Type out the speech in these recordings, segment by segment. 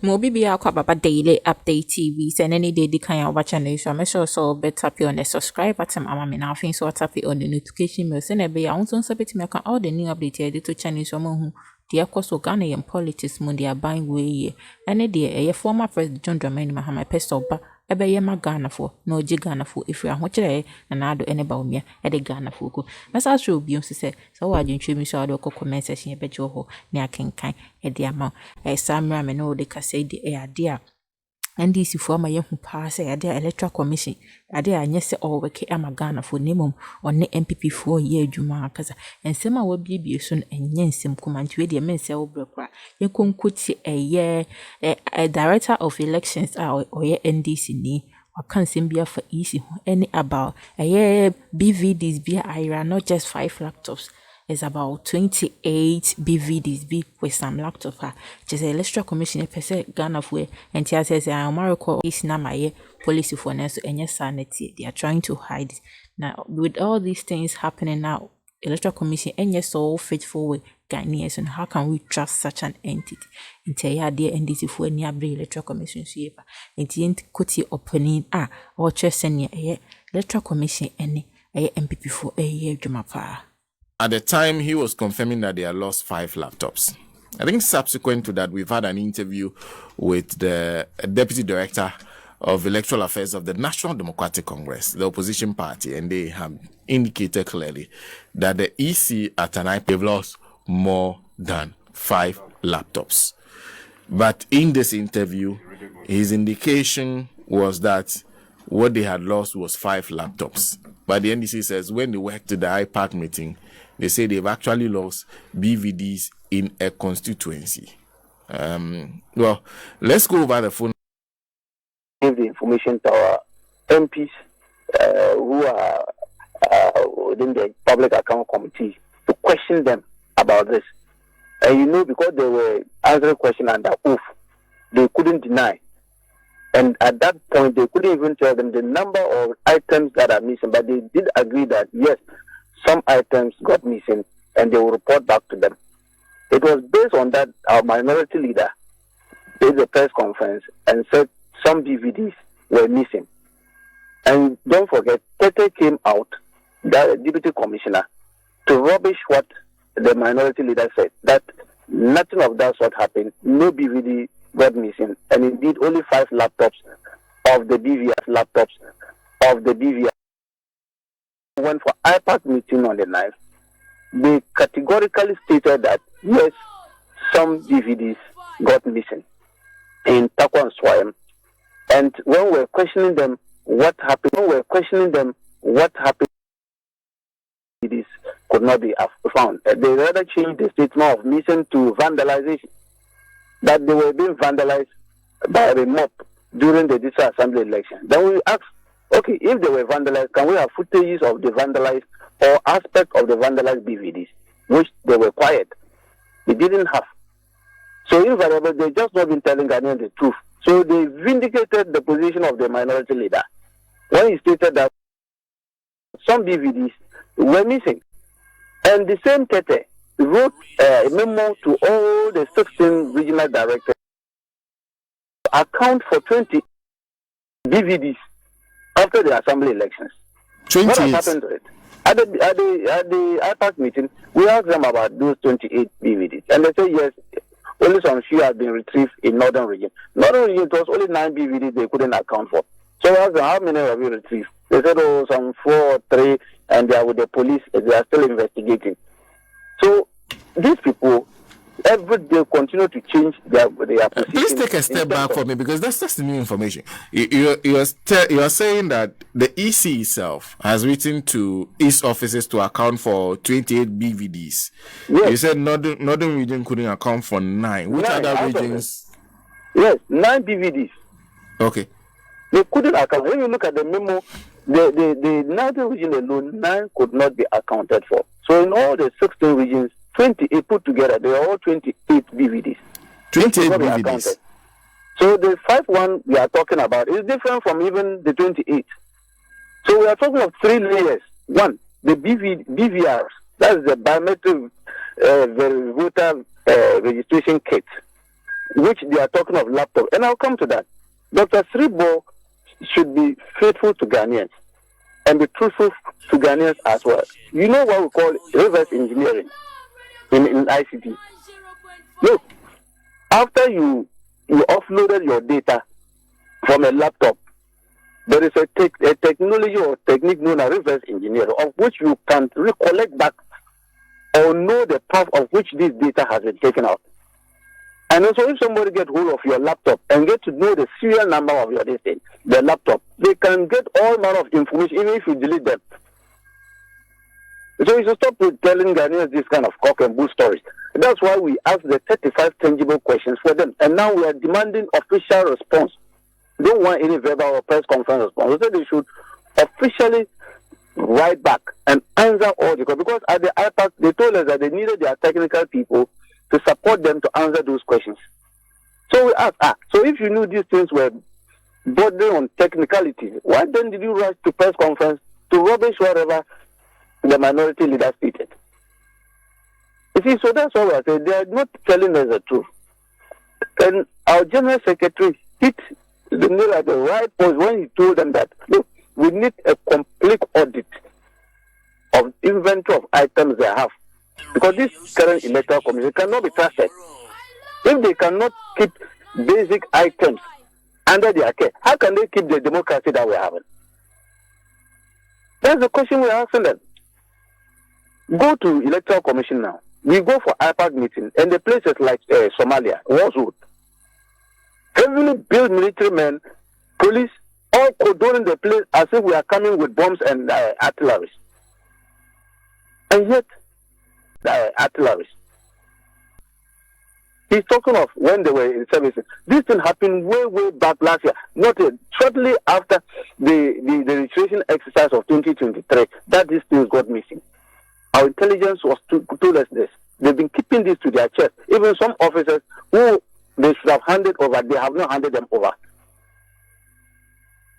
Mo BVR kwa baba daily update TV. Send any day the kind of channel. So make sure so better tap on the subscribe button. I'm me now. So tap on the notification bell. Send a be on some subject me all the new update here to channel. So mo dear course Ghanaian politics mo they are buying way. And dear former president John Dramani Mahama pestol ba. Ebe ye ma Ghana for no je Ghana for if you are watching na na do ene ba omia e de Ghana for ko na sa so obi on se so wa dwentwe mi so do ko comment section e be jo ho ne akenkan e de ama samra me no de ka say de e ade a NDC for ma yehu pa say ade electoral commission ade anye se all work ama Ghana for nemom on NPP for ye adwuma akaza ensem a wa biebie so enye ensem komanti we de men se wo brekwa ye konkoti director of elections or ye NDC ni wakan sembia for easy any about BVDs be IRA not just 5 laptops. It's about 28 BVDs be with some laptop. Just a electoral commission per se Ghana for and tia says Wrkn is na my policy for next and yes sanity. They are trying to hide it. Now with all these things happening now, electoral commission and yes so faithful with Ghanaians, and how can we trust such an entity? Until ya dear NDC for any electoral commission shape. Until kuti opening or just any electoral commission any MPP for a year Jumapa. At the time, he was confirming that they had lost 5 laptops. I think subsequent to that, we've had an interview with the Deputy Director of Electoral Affairs of the National Democratic Congress, the opposition party, and they have indicated clearly that the EC at an IP have lost more than 5 laptops. But in this interview, his indication was that what they had lost was 5 laptops. But the NDC says when they went to the IPAC meeting, they say they've actually lost BVDs in a constituency. Well, let's go over the phone. Give the information to our MPs who are within the Public Account Committee to question them about this. And you know, because they were answering questions under oath, they couldn't deny. And at that point, they couldn't even tell them the number of items that are missing, but they did agree that, yes, some items got missing, and they will report back to them. It was based on that our minority leader did a press conference and said some DVDs were missing. And don't forget, Tete came out, the deputy commissioner, to rubbish what the minority leader said, that nothing of that sort happened, no DVD got missing, and indeed only 5 laptops of the BVR went for IPAC meeting on the 9th. They categorically stated that yes, some DVDs got missing in Takwa and Swayam. And when we're questioning them what happened, DVDs could not be found. They rather changed the statement of missing to vandalization, that they were being vandalized by a mob during the district assembly election. Then we asked, okay, if they were vandalized, can we have footages of the vandalized or aspect of the vandalized BVDs, which they were quiet? They didn't have. So invariably, they just not been telling Ghanaians the truth. So they vindicated the position of the minority leader when he stated that some BVDs were missing. And the same Tete wrote a memo to all the 16 regional directors to account for 20 BVDs after the assembly elections. 28. What has happened to it? At the IPAC meeting, we asked them about those 28 BVDs, and they said yes, only some few have been retrieved in Northern region. Northern region, it was only 9 BVDs they couldn't account for. So we asked them, how many have you retrieved? They said, oh, some 4 or 3, and they are with the police, they are still investigating. So these people every day continue to change their position. Please take a step back for me, because that's just the new information. You are saying that the EC itself has written to its offices to account for 28 BVDs. Yes. You said Northern region couldn't account for 9. Which other regions? Yes, 9 BVDs. Okay. They couldn't account. When you look at the memo, the Northern region alone, 9 could not be accounted for. So in all the 16 regions, 28 put together, they are all 28 BVDs. 28 BVDs. So the 5 one we are talking about is different from even the 28. So we are talking of 3 layers. One, the BVRs, that's the biometric voter registration kit. which they are talking of laptop, and I'll come to that. Dr. Sribo should be faithful to Ghanaians and be truthful to Ghanaians as well. You know what we call reverse engineering in ICT. Look, after you offloaded your data from a laptop, there is a technology or technique known as reverse engineering, of which you can recollect back or know the path of which this data has been taken out. And also, if somebody gets hold of your laptop and get to know the serial number of your data, the laptop, they can get all manner of information, even if you delete them. So you should stop telling Ghanaians this kind of cock and bull stories. That's why we asked the 35 tangible questions for them. And now we are demanding official response. We don't want any verbal or press conference response. We said they should officially write back and answer all the questions. Because at the IPAC, they told us that they needed their technical people to support them to answer those questions. So we asked, so if you knew these things were bordering on technicalities, why then did you rush to press conference to rubbish whatever the minority leader stated? You see, so that's all I said. They are not telling us the truth. And our General Secretary hit the nail at the right point when he told them that, look, we need a complete audit of inventory of items they have. Because this current electoral commission cannot be trusted. If they cannot keep basic items under their care, how can they keep the democracy that we're having? That's the question we're asking them. Go to electoral commission now. We go for IPAC meeting, and the places like Somalia, Wrkn, heavily built military men, police, all condoning the place as if we are coming with bombs and artillery. And yet, artillery. He's talking of when they were in services. This thing happened way back last year. Not shortly after the registration exercise of 2023, that these things got missing. Our intelligence was told us this. They've been keeping this to their chest. Even some officers who they should have handed over, they have not handed them over.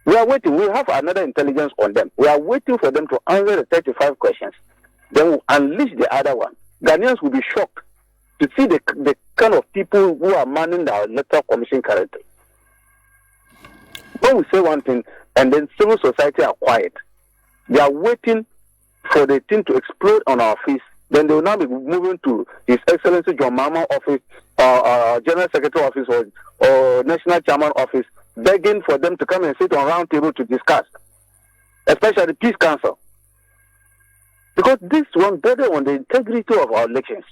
We are waiting. We have another intelligence on them. We are waiting for them to answer the 35 questions. Then we'll unleash the other one. Ghanaians will be shocked to see the kind of people who are manning the electoral commission currently. When we say one thing and then civil society are quiet, they are waiting for the thing to explode on our face. Then they will now be moving to His Excellency John Mahama office, General Secretary office, or National Chairman office, begging for them to come and sit on round table to discuss, especially the Peace Council. Because this one better on the integrity of our elections.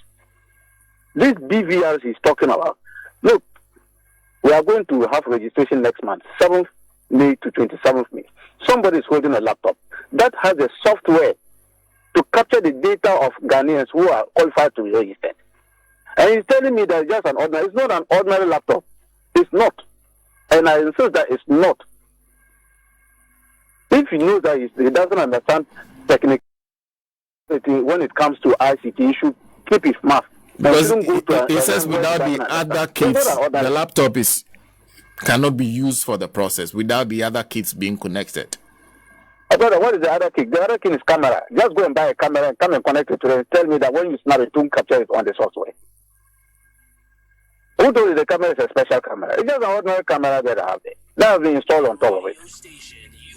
These BVRs he's talking about. Look, we are going to have registration next month, 7th May to 27th May. Somebody is holding a laptop that has a software to capture the data of Ghanaians who are qualified to be registered. And he's telling me that it's just an ordinary. It's not an ordinary laptop. It's not. And I insist that it's not. If he knows that he doesn't understand technique when it comes to ICT, he should keep his mouth. Because it says without the other kits, the laptop cannot be used for the process without the other kits being connected. Brother, what is the other kit? The other kit is camera. Just go and buy a camera and come and connect it to it and tell me that when you snap it, don't capture it on the software. Who told you the camera is a special camera? It's just an ordinary camera that I have there. That has been installed on top of it.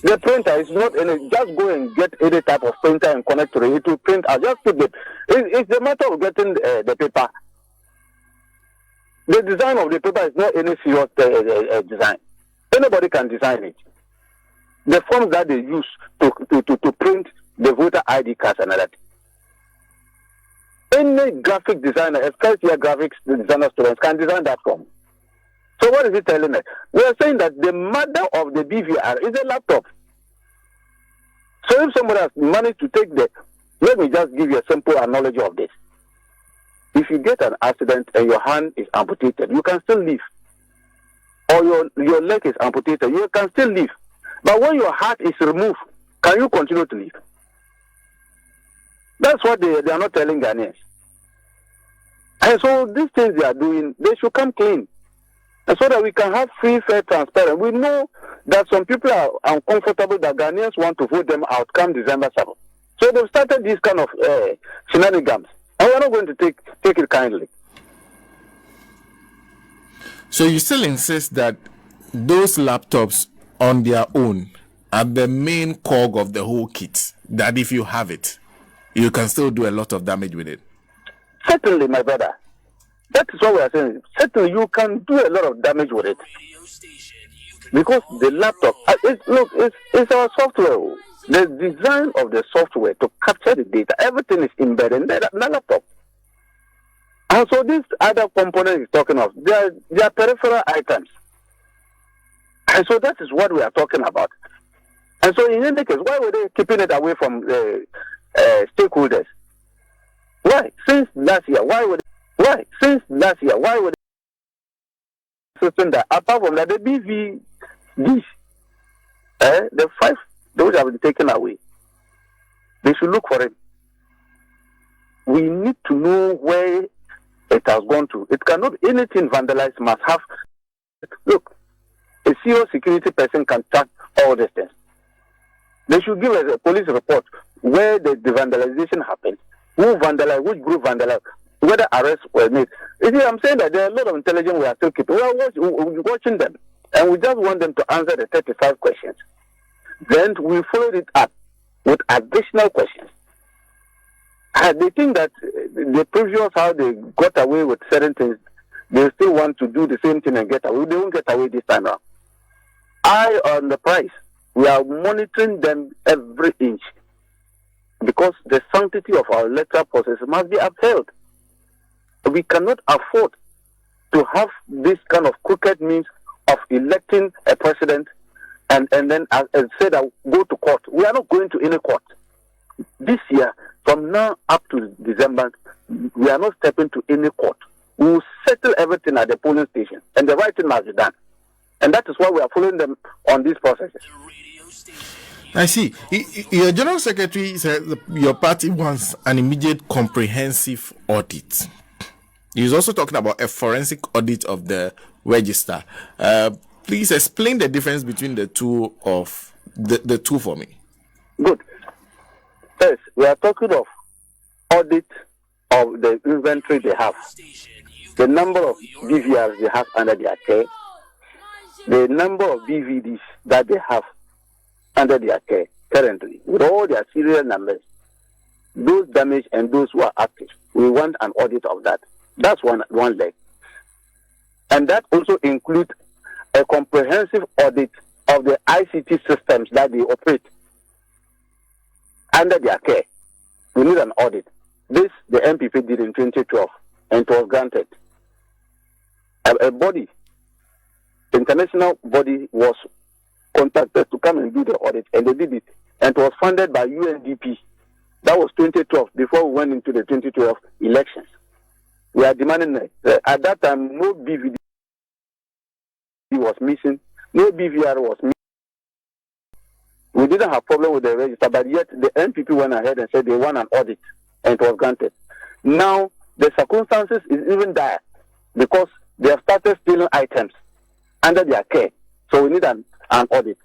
The printer is not any, just go and get any type of printer and connect to it. It will print out. Just put it. It's the matter of getting the paper. The design of the paper is not any serious design. Anybody can design it. The forms that they use to print the voter ID cards and all that. Any graphic designer, a first-year graphics designer students can design that form. So what is it telling us? We are saying that the mother of the BVR is a laptop. So if somebody has managed to take let me just give you a simple analogy of this. If you get an accident and your hand is amputated, you can still live. Or your leg is amputated, you can still live. But when your heart is removed, can you continue to live? That's what they are not telling Ghanaians. And so these things they are doing, they should come clean. And so that we can have free, fair, transparent. We know that some people are uncomfortable that Ghanaians want to vote them out come December 7th. So they've started this kind of shenanigans. And we're not going to take it kindly. So you still insist that those laptops on their own are the main cog of the whole kit, that if you have it, you can still do a lot of damage with it? Certainly, my brother. That is what we are saying. Certainly, you can do a lot of damage with it. Because the laptop, it's our software. The design of the software to capture the data, everything is embedded in the laptop. And so this other component is talking of, they are peripheral items. And so that is what we are talking about. And so in any case, why were they keeping it away from the stakeholders? Why? Since last year, why would system that apart from that the BVD, the 5 those have been taken away. They should look for it. We need to know where it has gone to. It cannot, anything vandalized must have. Look, a serious security person can track all these things. They should give us a police report where the vandalization happened, who vandalized, which group vandalized, whether arrests were made. You see, I'm saying that there are a lot of intelligence we are still keeping. We are watching them, and we just want them to answer the 35 questions. Then we followed it up with additional questions. They think that the previous, how they got away with certain things, they still want to do the same thing and get away. They won't get away this time around. Eye on the price. We are monitoring them every inch because the sanctity of our electoral process must be upheld. We cannot afford to have this kind of crooked means of electing a president and then say that go to court. We are not going to any court. This year, from now up to December, we are not stepping to any court. We will settle everything at the polling station, and the right thing must be done. And that is why we are following them on these processes. I see. Your General Secretary said your party wants an immediate comprehensive audit. He's also talking about a forensic audit of the register. Please explain the difference between the two for me. Good. First, we are talking of audit of the inventory they have, the number of BVRs they have under their care, the number of BVDs that they have under their care currently, with all their serial numbers, those damaged and those who are active. We want an audit of that. That's one leg. And that also includes a comprehensive audit of the ICT systems that they operate under their care. We need an audit. This, the NPP did in 2012, and it was granted. A body, international body, was contacted to come and do the audit, and they did it. And it was funded by UNDP. That was 2012, before we went into the 2012 elections. We are demanding that at that time, no BVD was missing, no BVR was missing. We didn't have problem with the register, but yet the NPP went ahead and said they want an audit, and it was granted. Now, the circumstances is even dire because they have started stealing items under their care. So we need an audit.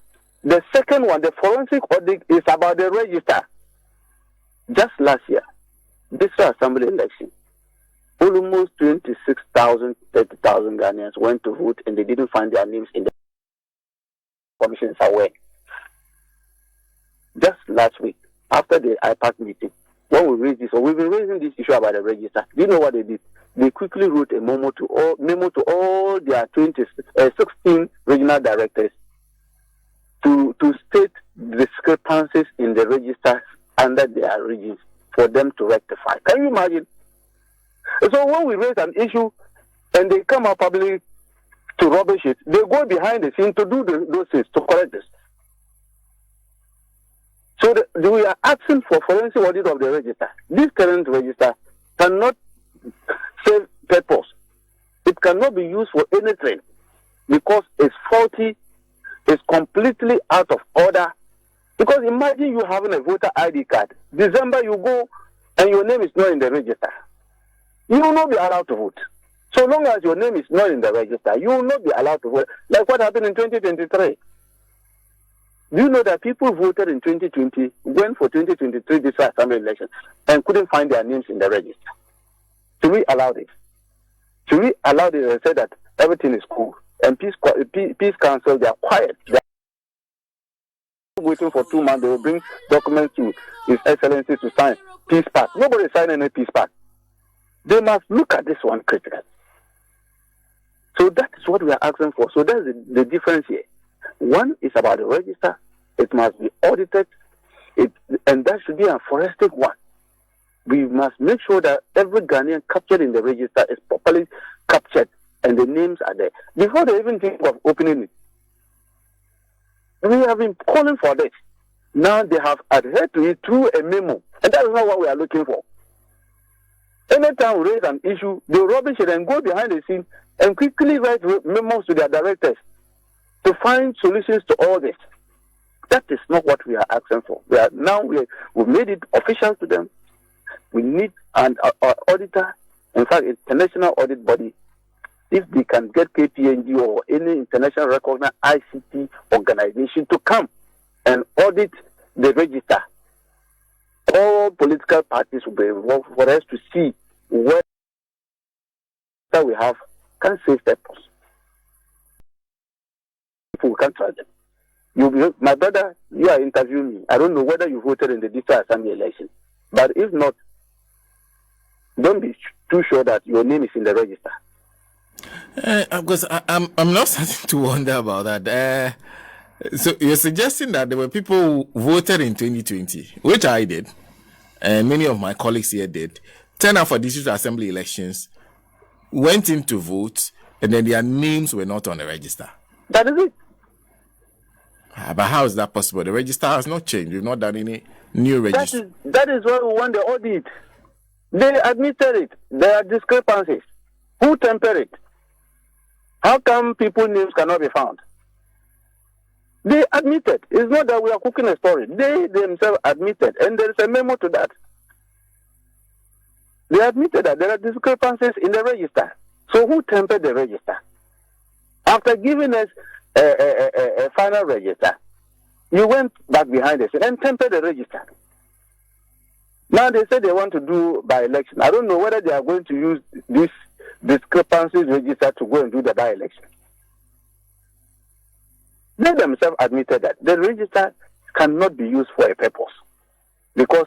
The second one, the forensic audit, is about the register. Just last year, this assembly election, almost 26,000, 30,000 Ghanaians went to vote and they didn't find their names in the commissions aware. Just last week, after the IPAC meeting, when we raised this, so we've been raising this issue about the register. Do you know what they did? They quickly wrote a memo to all their 16 regional directors to state discrepancies in the registers under their regions for them to rectify. Can you imagine? So when we raise an issue and they come up publicly to rubbish it, they go behind the scene to do those things, to correct this. So we are asking for forensic audit of the register. This current register cannot serve purpose. It cannot be used for anything because it's faulty, it's completely out of order. Because imagine you having a voter ID card. December you go and your name is not in the register. You will not be allowed to vote. So long as your name is not in the register, you will not be allowed to vote. Like what happened in 2023. Do you know that people voted in 2020, went for 2023 this assembly election, and couldn't find their names in the register? Should we allow this? Should we allow this and say that everything is cool. And peace council, they are quiet. They are waiting for 2 months. They will bring documents to His Excellency to sign peace pact. Nobody is signing any peace pact. They must look at this one critically. So that is what we are asking for. So that's the difference here. One is about the register. It must be audited. And that should be a forensic one. We must make sure that every Ghanaian captured in the register is properly captured and the names are there before they even think of opening it. We have been calling for this. Now they have adhered to it through a memo, and that is not what we are looking for. Anytime we raise an issue, they rubbish it and go behind the scene and quickly write memos to their directors to find solutions to all this. That is not what we are asking for. We've made it official to them. We need an auditor, in fact, international audit body. If they can get KPMG or any international recognized ICT organization to come and audit the register, all political parties will be involved for us to see where we have can save purpose. People can trust them. My brother, you are interviewing me. I don't know whether you voted in the district assembly election, but if not, don't be too sure that your name is in the register. Because I'm not starting to wonder about that. So you're suggesting that there were people who voted in 2020, which I did, and many of my colleagues here did, turned out for district assembly elections, went in to vote, and then their names were not on the register. That is it. But how is that possible? The register has not changed. We've not done any new register. That is why we want the audit. They admitted it. There are discrepancies. Who tempered it? How come people's names cannot be found? They admitted. It's not that we are cooking a story. They themselves admitted, and there is a memo to that. They admitted that there are discrepancies in the register. So who tempered the register? After giving us a final register, you went back behind us and tempered the register. Now they say they want to do by-election. I don't know whether they are going to use this discrepancies register to go and do the by-election. They themselves admitted that the register cannot be used for a purpose because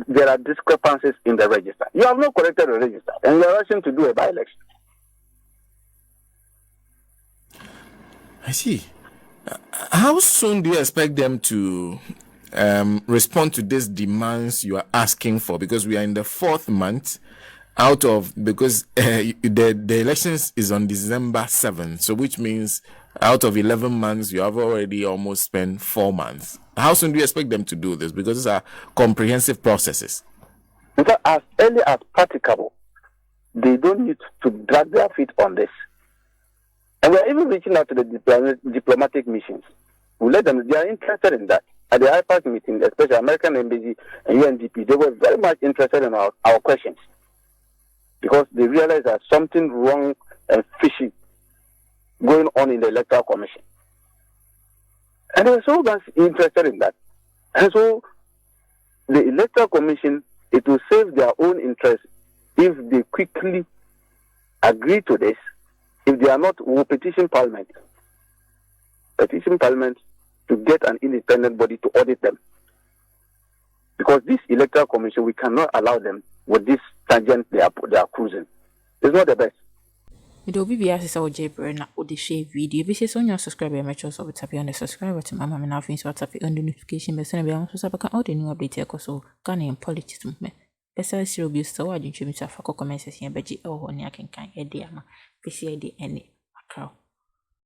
there are discrepancies in the register. You have not corrected the register and you are rushing to do a by-election. I see. How soon do you expect them to respond to these demands you are asking for? Because we are in the 4th month because the elections is on December 7th, so which means out of 11 months, you have already almost spent 4 months. How soon do you expect them to do this? Because these are comprehensive processes. In fact, as early as practicable, they don't need to drag their feet on this. And we're even reaching out to the diplomatic missions. We let them, they are interested in that. At the IPAC meeting, especially American Embassy and UNDP, they were very much interested in our questions because they realized that something wrong and fishy going on in the Electoral Commission. And they were so much interested in that. And so the Electoral Commission, it will save their own interest if they quickly agree to this. If they are not, we will petition Parliament to get an independent body to audit them. Because this Electoral Commission, we cannot allow them with this tangent they are cruising. It's not the best. It will be BVR or JBR na odi share video. If you say you subscribe, make sure you tap on the subscribe button. Mama, me now finish what tap on the notification bell. Send me on so all the new updates. Because Ghanaian politics movement. Besa siro bi so wa dintwe mi tafa comment section beji e ho ne akenkan e de ama pesi e de ene Akroma.